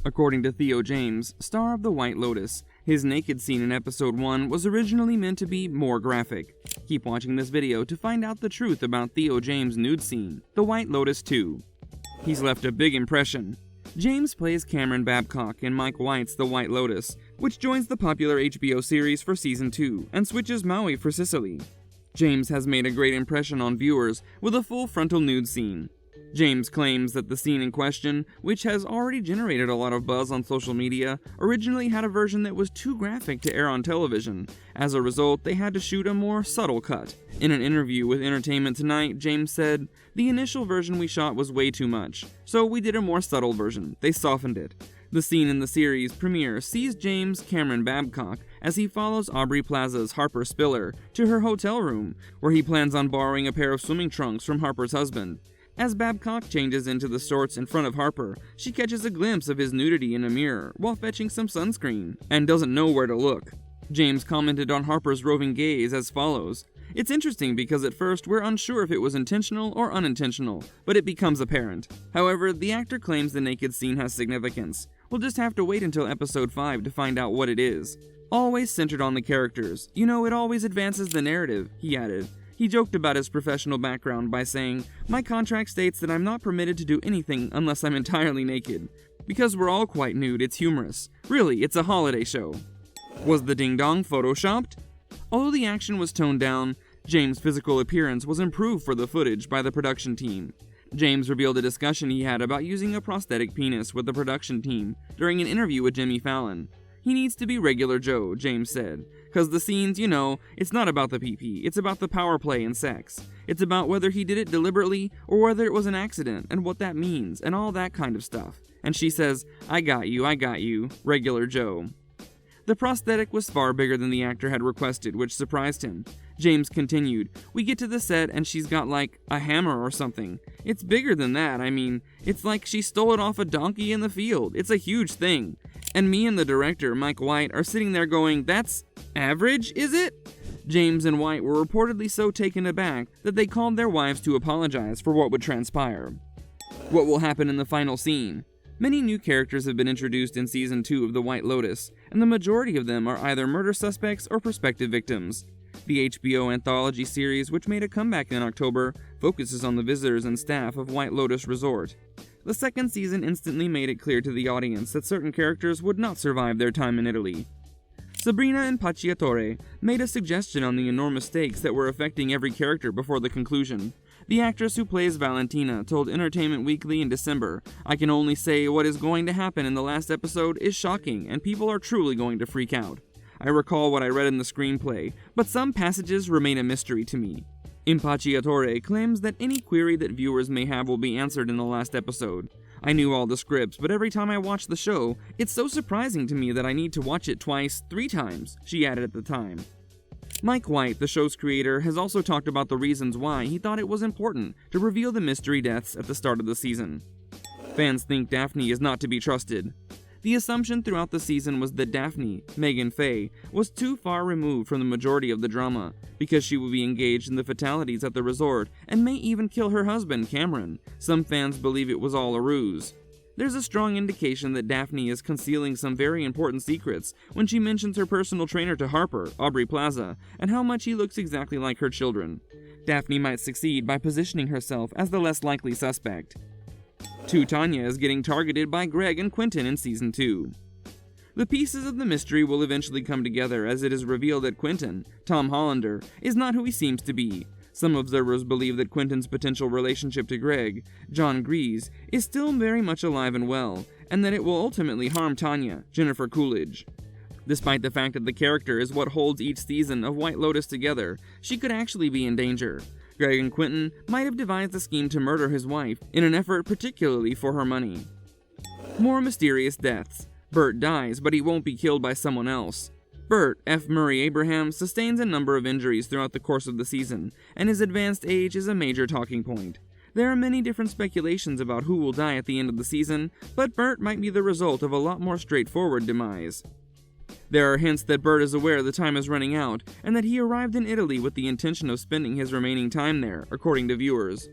According to Theo James, star of the White Lotus, his naked scene in episode 1 was originally meant to be more graphic. Keep watching this video to find out the truth about Theo James' nude scene, The White Lotus 2. He's left a big impression. James plays Cameron Babcock in Mike White's The White Lotus, which joins the popular HBO series for Season 2 and switches Maui for Sicily. James has made a great impression on viewers with a full frontal nude scene. James claims that the scene in question, which has already generated a lot of buzz on social media, originally had a version that was too graphic to air on television. As a result, they had to shoot a more subtle cut. In an interview with Entertainment Tonight, James said, "The initial version we shot was way too much, so we did a more subtle version. They softened it." The scene in the series premiere sees James Cameron Babcock as he follows Aubrey Plaza's Harper Spiller to her hotel room, where he plans on borrowing a pair of swimming trunks from Harper's husband. As Babcock changes into the shorts in front of Harper, she catches a glimpse of his nudity in a mirror while fetching some sunscreen, and doesn't know where to look. James commented on Harper's roving gaze as follows, "It's interesting because at first we're unsure if it was intentional or unintentional, but it becomes apparent." However, the actor claims the naked scene has significance. We'll just have to wait until episode 5 to find out what it is. "Always centered on the characters. You know, it always advances the narrative," he added. He joked about his professional background by saying, "My contract states that I'm not permitted to do anything unless I'm entirely naked. Because we're all quite nude, it's humorous. Really, it's a holiday show." Was the ding-dong photoshopped? Although the action was toned down, James' physical appearance was improved for the footage by the production team. James revealed a discussion he had about using a prosthetic penis with the production team during an interview with Jimmy Fallon. "He needs to be regular Joe," James said. "'Cause the scenes, you know, it's not about the PP, it's about the power play and sex. It's about whether he did it deliberately or whether it was an accident and what that means and all that kind of stuff." And she says, I got you, regular Joe." The prosthetic was far bigger than the actor had requested, which surprised him. James continued, "We get to the set and she's got like a hammer or something. It's bigger than that, I mean, it's like she stole it off a donkey in the field. It's a huge thing. And me and the director, Mike White, are sitting there going, that's average, is it?" James and White were reportedly so taken aback that they called their wives to apologize for what would transpire. What will happen in the final scene? Many new characters have been introduced in Season 2 of The White Lotus, and the majority of them are either murder suspects or prospective victims. The HBO anthology series, which made a comeback in October, focuses on the visitors and staff of White Lotus Resort. The second season instantly made it clear to the audience that certain characters would not survive their time in Italy. Sabrina Impacciatore made a suggestion on the enormous stakes that were affecting every character before the conclusion. The actress who plays Valentina told Entertainment Weekly in December, "I can only say what is going to happen in the last episode is shocking and people are truly going to freak out. I recall what I read in the screenplay, but some passages remain a mystery to me." Impacciatore claims that any query that viewers may have will be answered in the last episode. "I knew all the scripts, but every time I watch the show, it's so surprising to me that I need to watch it twice, 3 times, she added at the time. Mike White, the show's creator, has also talked about the reasons why he thought it was important to reveal the mystery deaths at the start of the season. Fans think Daphne is not to be trusted. The assumption throughout the season was that Daphne, Megan Faye, was too far removed from the majority of the drama, because she would be engaged in the fatalities at the resort and may even kill her husband, Cameron. Some fans believe it was all a ruse. There's a strong indication that Daphne is concealing some very important secrets when she mentions her personal trainer to Harper, Aubrey Plaza, and how much he looks exactly like her children. Daphne might succeed by positioning herself as the less likely suspect. Tanya is getting targeted by Greg and Quentin in Season 2. The pieces of the mystery will eventually come together as it is revealed that Quentin, Tom Hollander, is not who he seems to be. Some observers believe that Quentin's potential relationship to Greg, John Grease, is still very much alive and well, and that it will ultimately harm Tanya, Jennifer Coolidge. Despite the fact that the character is what holds each season of White Lotus together, she could actually be in danger. Greg and Quentin might have devised a scheme to murder his wife in an effort particularly for her money. More mysterious deaths. Bert dies, but he won't be killed by someone else. Bert F. Murray Abraham sustains a number of injuries throughout the course of the season, and his advanced age is a major talking point. There are many different speculations about who will die at the end of the season, but Bert might be the result of a lot more straightforward demise. There are hints that Bert is aware the time is running out, and that he arrived in Italy with the intention of spending his remaining time there, according to viewers.